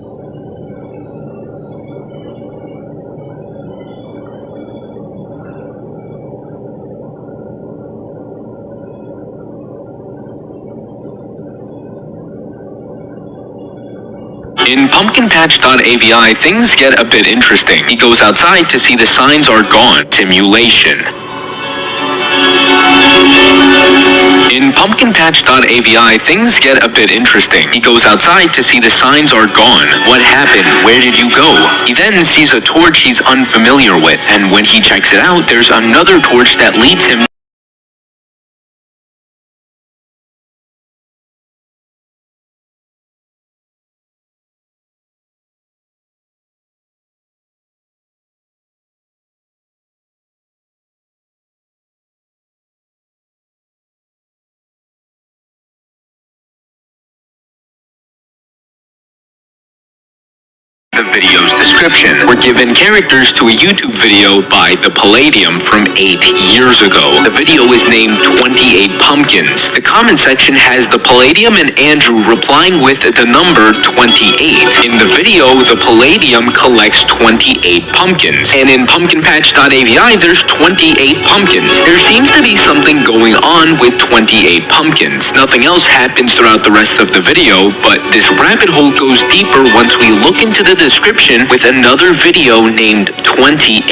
In pumpkinpatch.avi, things get a bit interesting. He goes outside to see the signs are gone. Simulation. In pumpkinpatch.avi, things get a bit interesting. He goes outside to see the signs are gone. What happened? Where did you go? He then sees a torch he's unfamiliar with, and when he checks it out, there's another torch that leads him the video's description. We're given characters to a YouTube video by The Palladium from 8 years ago. The video is named 28 Pumpkins. The comment section has The Palladium and Andrew replying with the number 28. In the video, The Palladium collects 28 pumpkins, and in pumpkinpatch.avi, there's 28 pumpkins. There seems to be something going on with 28 pumpkins. Nothing else happens throughout the rest of the video, but this rabbit hole goes deeper once we look into the description with another video named 28.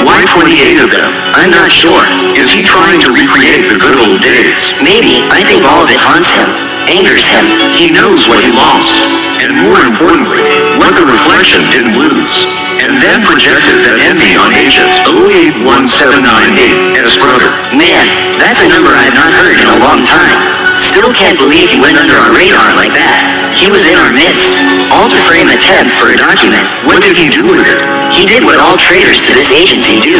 Why 28 of them? I'm not sure. Is he trying to recreate the good old days? Maybe. I think all of it haunts him, angers him. He knows what he lost, and more importantly, what the reflection didn't lose, and then projected that envy on Agent 081798's brother. Man, that's a number I've not heard in a long time. Still can't believe he went under our radar like that. He was in our midst, all to frame a temp for a document. What did he do with it? He did what all traitors to this agency do.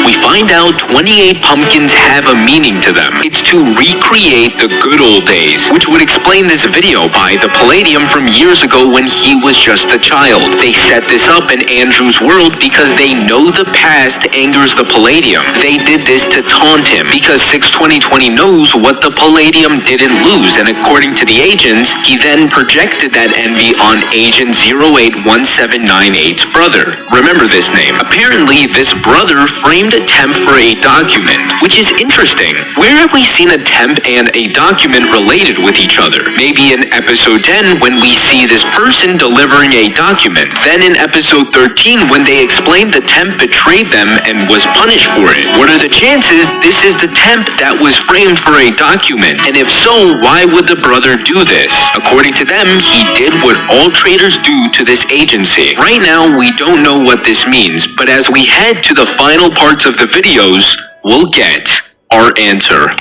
We find out 28 pumpkins have a meaning to them. It's to recreate the good old days, which would explain this video by The Palladium from years ago when he was just a child. They set this up in Andrew's world because they know the past angers the Palladium. They did this to taunt him because 6/20/20 knows what the Palladium didn't lose, and according to the agents, he then projected that envy on Agent 081798's brother. Remember this name. Apparently, this brother framed a temp for a document, which is interesting. Where have we seen a temp and a document related with each other? Maybe in episode 10 when we see this person delivering a document. Then in episode 13 when they explained the temp betrayed them and was punished for it. What are the chances this is the temp that was framed for a document? And if so, why would the brother do this? According to them, he did what all traitors do to this agency. Right now, we don't know what this means, but as we head to the final parts of the videos, we'll get our answer.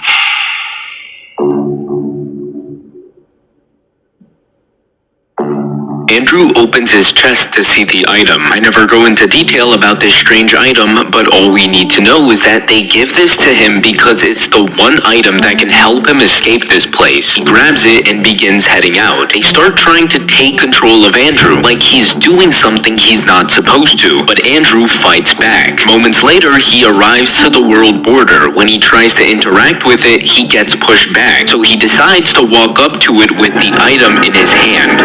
Andrew opens his chest to see the item. I never go into detail about this strange item, but all we need to know is that they give this to him because it's the one item that can help him escape this place. He grabs it and begins heading out. They start trying to take control of Andrew, like he's doing something he's not supposed to, but Andrew fights back. Moments later, he arrives to the world border. When he tries to interact with it, he gets pushed back, so he decides to walk up to it with the item in his hand.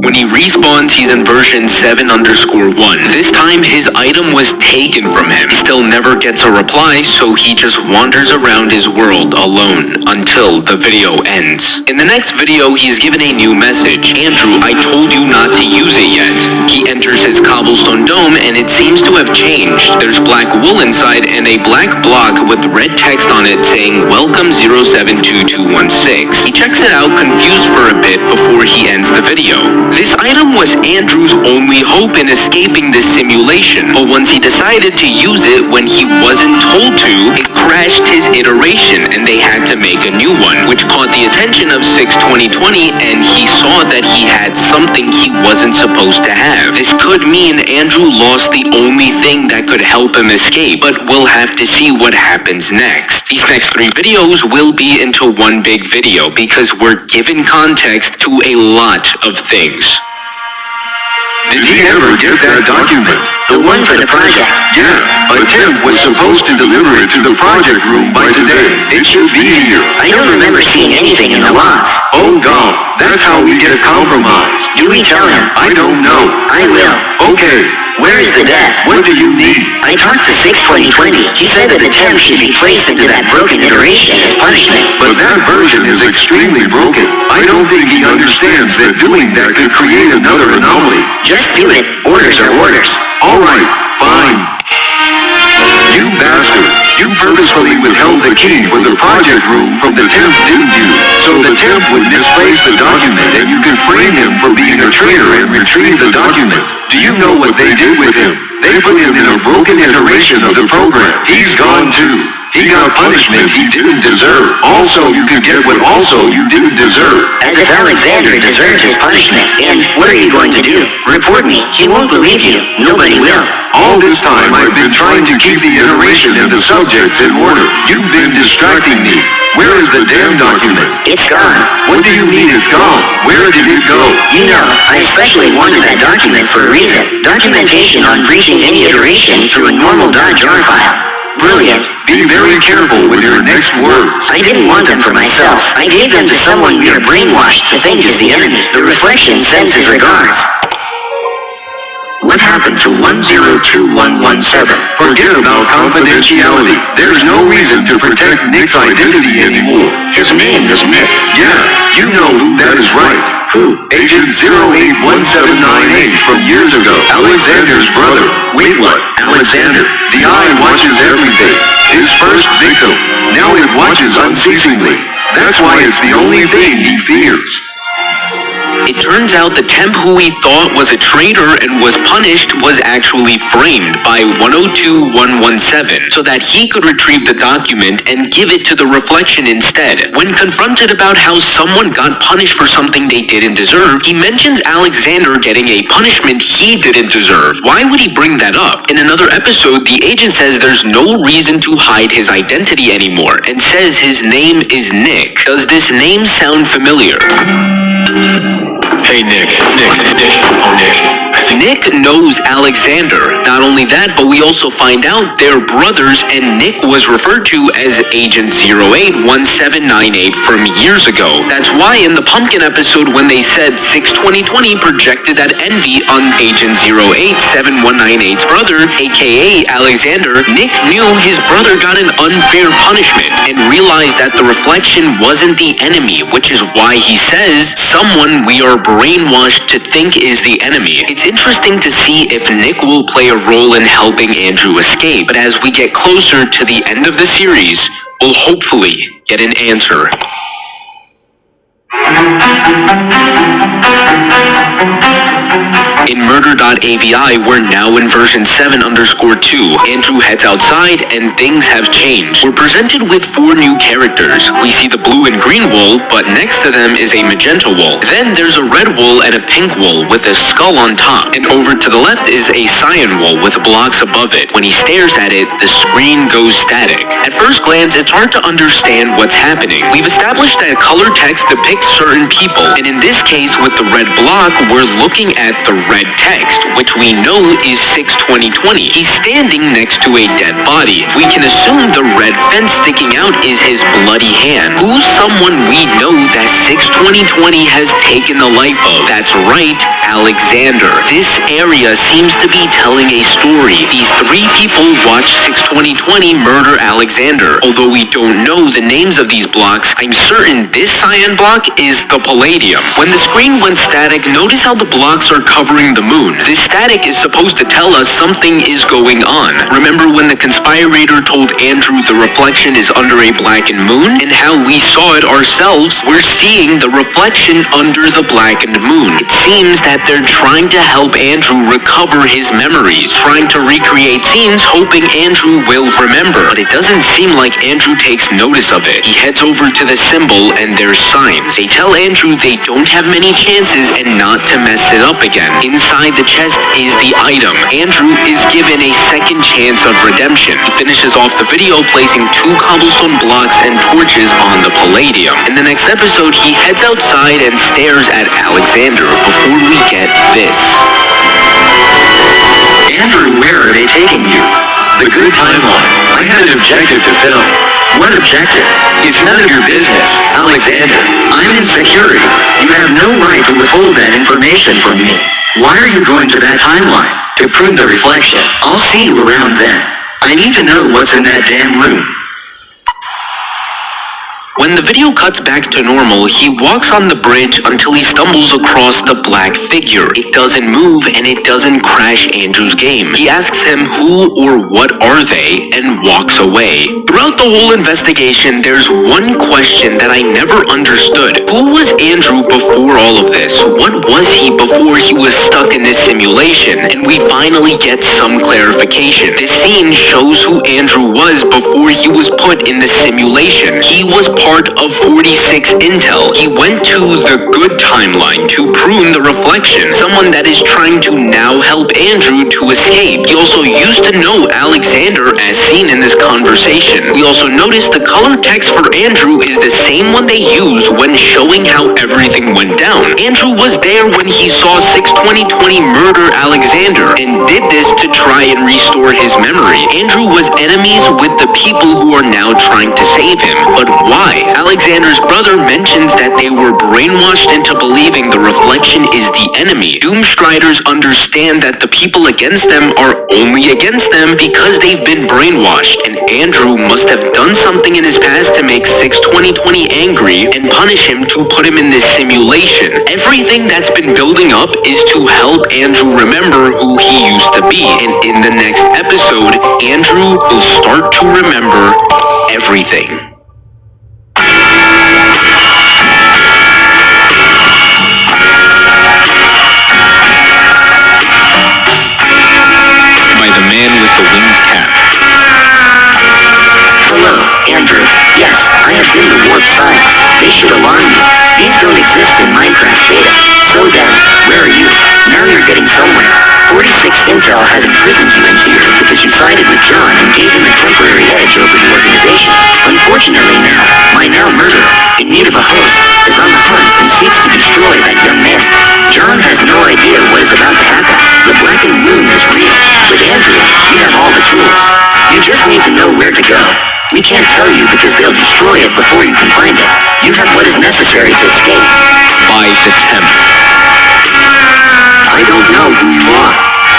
When he respawns, he's in version 7_1. This time, his item was taken from him. He still never gets a reply, so he just wanders around his world alone until the video ends. In the next video, he's given a new message. Andrew, I told you not to use it yet. He enters his cobblestone dome, and it seems to have changed. There's black wool inside and a black block with red text on it saying, Welcome 072216. He checks it out, confused for a bit before he ends the video. This item was Andrew's only hope in escaping this simulation, but once he decided to use it when he wasn't told to, it crashed his iteration and they had to make a new one, which caught the attention of 6/20/20 and he saw that he had something he wasn't supposed to have. This could mean Andrew lost the only thing that could help him escape, but we'll have to see what happens next. These next 3 videos will be into one big video because we're given context to a lot of things. Did he ever get that document? The one for the project. Yeah, but Tim was supposed to deliver it to the project room by today. It should be here. I don't remember seeing anything in the logs. Oh God, that's how we get compromised. Do we tell him? I don't know. I will. Okay. Where is the death? What do you need? I talked to 62020. He said that the temp should be placed into that broken iteration as punishment. But that version is extremely broken. I don't think he understands that doing that could create another anomaly. Just do it. Orders are orders. Alright, fine. You bastard. You purposefully withheld the key for the project room from the temp, didn't you? So the temp would misplace the document and you could frame him for being a traitor and retrieve the document. Do you know what they did with him? They put him in a broken iteration of the program. He's gone too. He got punishment he didn't deserve. Also, you could get what also you didn't deserve. As if Alexander deserved his punishment. And what are you going to do? Report me. He won't believe you. Nobody will. All this time I've been trying to keep the iteration and the subjects in order. You've been distracting me. Where is the damn document? It's gone. What do you mean it's gone? Where did it go? You know, I especially wanted that document for a reason. Documentation on breaching any iteration through a normal .jar file. Brilliant. Be very careful with your next words. I didn't want them for myself. I gave them to someone we are brainwashed to think is the enemy. The reflection sends his regards. What happened to 102117? Forget about confidentiality. There's no reason to protect Nick's identity anymore. His name is Nick. Yeah, you know who that is, right? Who? Agent 081798 from years ago. Alexander's brother. Wait, what? Alexander. The Eye watches everything. His first victim. Now it watches unceasingly. That's why it's the only thing he fears. It turns out the temp who we thought was a traitor and was punished was actually framed by 102117 so that he could retrieve the document and give it to the reflection instead. When confronted about how someone got punished for something they didn't deserve, he mentions Alexander getting a punishment he didn't deserve. Why would he bring that up? In another episode, the agent says there's no reason to hide his identity anymore and says his name is Nick. Does this name sound familiar? Hey Nick. Oh Nick. Nick knows Alexander. Not only that, but we also find out they're brothers and Nick was referred to as Agent 081798 from years ago. That's why in the Pumpkin episode when they said 62020 projected that envy on Agent 087198's brother, aka Alexander, Nick knew his brother got an unfair punishment and realized that the reflection wasn't the enemy, which is why he says someone we are brainwashed to think is the enemy. It's interesting to see if Nick will play a role in helping Andrew escape, but as we get closer to the end of the series, we'll hopefully get an answer. In Murder.avi, we're now in version 7_2. Andrew heads outside and things have changed. We're presented with 4 new characters. We see the blue and green wool, but next to them is a magenta wool. Then there's a red wool and a pink wool with a skull on top. And over to the left is a cyan wool with blocks above it. When he stares at it, the screen goes static. At first glance, it's hard to understand what's happening. We've established that color text depicts certain people, and in this case with the red block, we're looking at the red text, which we know is 62020. He's standing next to a dead body. We can assume the red fence sticking out is his bloody hand. Who's someone we know that 62020 has taken the life of? That's right, Alexander. This area seems to be telling a story. These 3 people watch 62020 murder Alexander. Although we don't know the names of these blocks, I'm certain this cyan block is the Palladium. When the screen went static, notice how the blocks are covering the moon. This static is supposed to tell us something is going on. Remember when the conspirator told Andrew the reflection is under a blackened moon? And how we saw it ourselves? We're seeing the reflection under the blackened moon. It seems that they're trying to help Andrew recover his memories, trying to recreate scenes hoping Andrew will remember. But it doesn't seem like Andrew takes notice of it. He heads over to the symbol and there's signs. They tell Andrew they don't have many chances and not to mess it up again. Inside the chest is the item. Andrew is given a second chance of redemption. He finishes off the video placing 2 cobblestone blocks and torches on the Palladium. In the next episode, he heads outside and stares at Alexander before we get this. Andrew, where are they taking you? The good timeline. I had an objective to fill. What objective? It's none of your business, Alexander. I'm in security. You have no right to withhold that information from me. Why are you going to that timeline? To prove the reflection. I'll see you around then. I need to know what's in that damn room. When the video cuts back to normal, he walks on the bridge until he stumbles across the black figure. It doesn't move and it doesn't crash Andrew's game. He asks him who or what are they and walks away. Throughout the whole investigation, there's one question that I never understood. Who was Andrew before all of this? What was he before he was stuck in this simulation? And we finally get some clarification. This scene shows who Andrew was before he was put in the simulation. He was part of 46 Intel. He went to the good timeline to prune the reflection, someone that is trying to now help Andrew to escape. He also used to know Alexander as seen in this conversation. We also notice the color text for Andrew is the same one they use when showing how everything went down. Andrew was there when he saw 6/20/20 murder Alexander and did this to try and restore his memory. Andrew was enemies with the people who are now trying to save him. But why? Alexander's brother mentions that they were brainwashed into believing the reflection is the enemy. Doomstriders understand that the people against them are only against them because they've been brainwashed, and Andrew must have done something in his past to make 6/20/20 angry and punish him to put him in this simulation. Everything that's been building up is to help Andrew remember who he used to be, and in the next episode, Andrew will start to remember everything. By the man with the winged cap. Hello, Andrew. Yes, I have been to warp signs. They should alarm you. These don't exist in Minecraft beta. So then, where are you? Now you're getting somewhere. 46 Intel has imprisoned you in here because you sided with John and gave him a temporary edge over the organization. Unfortunately now, my now murderer, in need of a host, is on the hunt and seeks to destroy that young man. John has no idea what is about to happen. The blackened moon is real. With Andrew, you have all the tools. You just need to know where to go. We can't tell you because they'll destroy it before you can find it. You have what is necessary to escape. By the temp. I don't know who you are,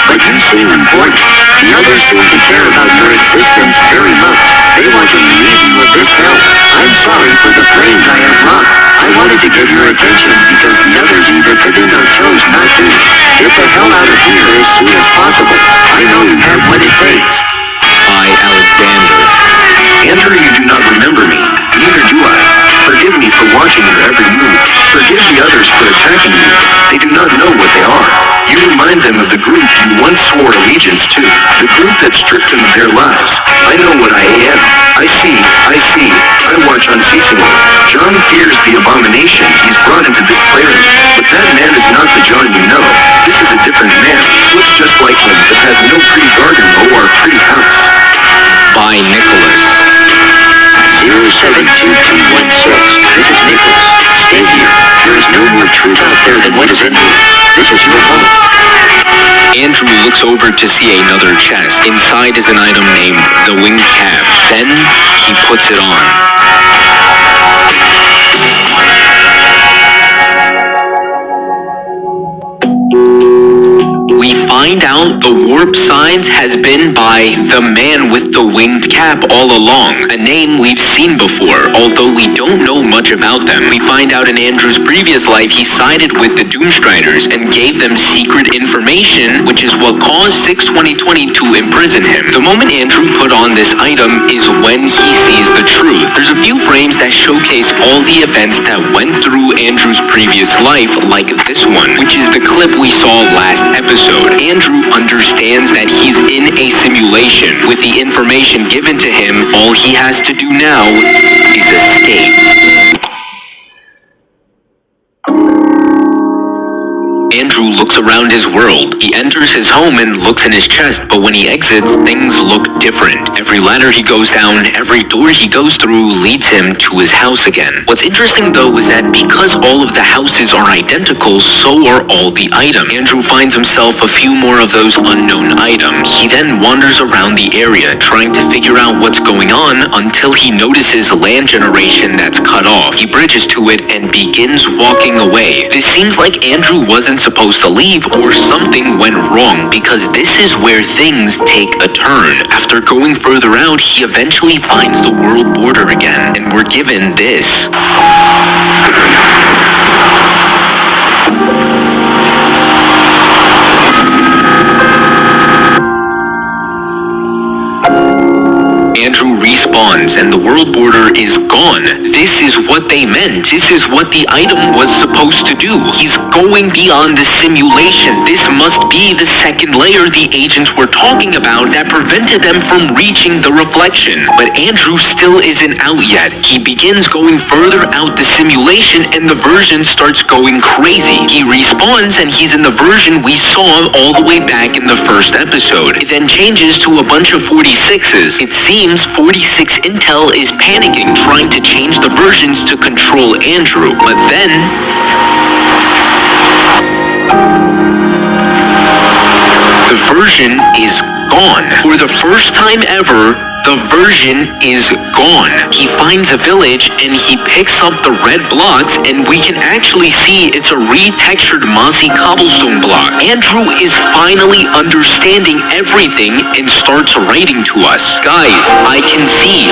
but you seem important. The others seem to care about your existence very much. They want to relieve you of this hell. I'm sorry for the flames I have wrought. I wanted to get your attention because the others either couldn't or chose not to. Get the hell out of here as soon as possible. I know you have what it takes. By Alexander. Andrew, you do not remember me. Neither do I. Forgive me for watching your every move. Forgive the others for attacking you. They do not know what they are. You remind them of the group you once swore allegiance to. The group that stripped them of their lives. I know what I am. I see. I watch unceasingly. John fears the abomination he's brought into this clearing. But that man is not the John you know. This is a different man. Looks just like him, but has no pretty garden or pretty house. By Nicholas. 072216. This is Nicholas. Stay here. There is no more truth out there than what is in you. This is your home. Andrew looks over to see another chest. Inside is an item named the winged cap. Then he puts it on. We find out the warp signs has been by the man with the winged cap all along, a name we've seen before, although we don't know much about them. We find out in Andrew's previous life he sided with the Doomstriders and gave them secret information, which is what caused 6/20/20 to imprison him. The moment Andrew put on this item is when he sees the truth. There's a few frames that showcase all the events that went through Andrew's previous life, like this one, which is the clip we saw last episode. Andrew understands that he's in a simulation. With the information given to him, all he has to do now is escape. Andrew looks around his world. He enters his home and looks in his chest, but when he exits, things look different. Every ladder he goes down, every door he goes through leads him to his house again. What's interesting though is that because all of the houses are identical, so are all the items. Andrew finds himself a few more of those unknown items. He then wanders around the area trying to figure out what's going on until he notices land generation that's cut off. He bridges to it and begins walking away. This seems like Andrew wasn't supposed to leave or something went wrong because this is where things take a turn. After going further out, he eventually finds the world border again, and we're given this. Andrew respawns and the world border is gone. This is what they meant. This is what the item was supposed to do. He's going beyond the simulation. This must be the second layer the agents were talking about that prevented them from reaching the reflection. But Andrew still isn't out yet. He begins going further out the simulation and the version starts going crazy. He respawns and he's in the version we saw all the way back in the first episode. It then changes to a bunch of 46s. It seems 46 Intel is panicking, trying to change the versions to control Andrew, but then the version is gone. For the first time ever, the version is gone. He finds a village and he picks up the red blocks and we can actually see it's a retextured mossy cobblestone block. Andrew is finally understanding everything and starts writing to us. Guys, I can see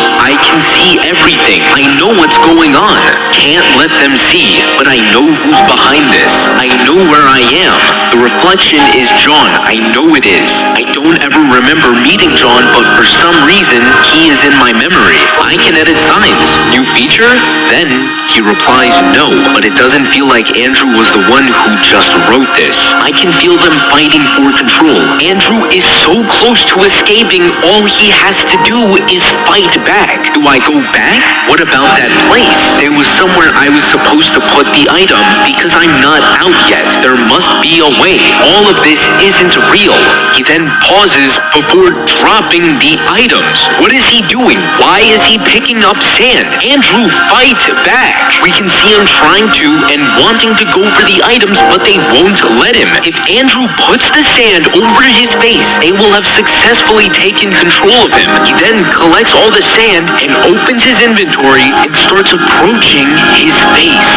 everything. I know what's going on. Can't let them see, but I know who's behind this. I know where I am. The reflection is John. I know it is. I don't ever remember meeting John, but for some reason, he is in my memory. I can edit signs. New feature? Then he replies no, but it doesn't feel like Andrew was the one who just wrote this. I can feel them fighting for control. Andrew is so close to escaping, all he has to do is fight back. Do I go back? What about that place? There was somewhere I was supposed to put the item because I'm not out yet. There must be a way. All of this isn't real. He then pauses before dropping the items. What is he doing? Why is he picking up sand? Andrew, fight back! We can see him trying to and wanting to go for the items, but they won't let him. If Andrew puts the sand over his face, they will have successfully taken control of him. He then collects all the sand and opens his inventory and starts approaching his face.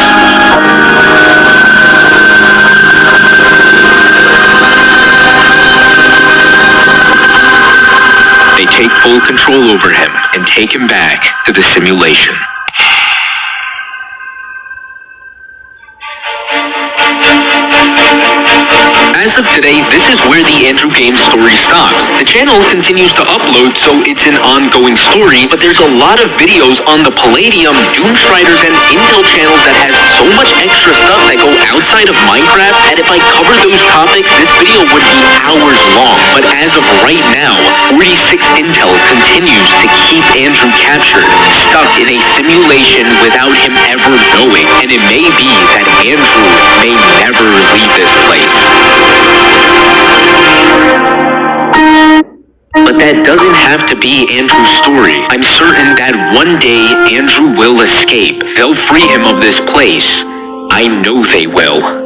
They take full control over him and take him back to the simulation. As of today, this is where the Andrew Games story stops. The channel continues to upload, so it's an ongoing story, but there's a lot of videos on the Palladium, Doomstriders, and Intel channels that have so much extra stuff that go outside of Minecraft that if I covered those topics, this video would be hours long. But as of right now, 46 Intel continues to keep Andrew captured, stuck in a simulation without him ever knowing, and it may be that Andrew may never leave this place. But that doesn't have to be Andrew's story. I'm certain that one day Andrew will escape. They'll free him of this place. I know they will.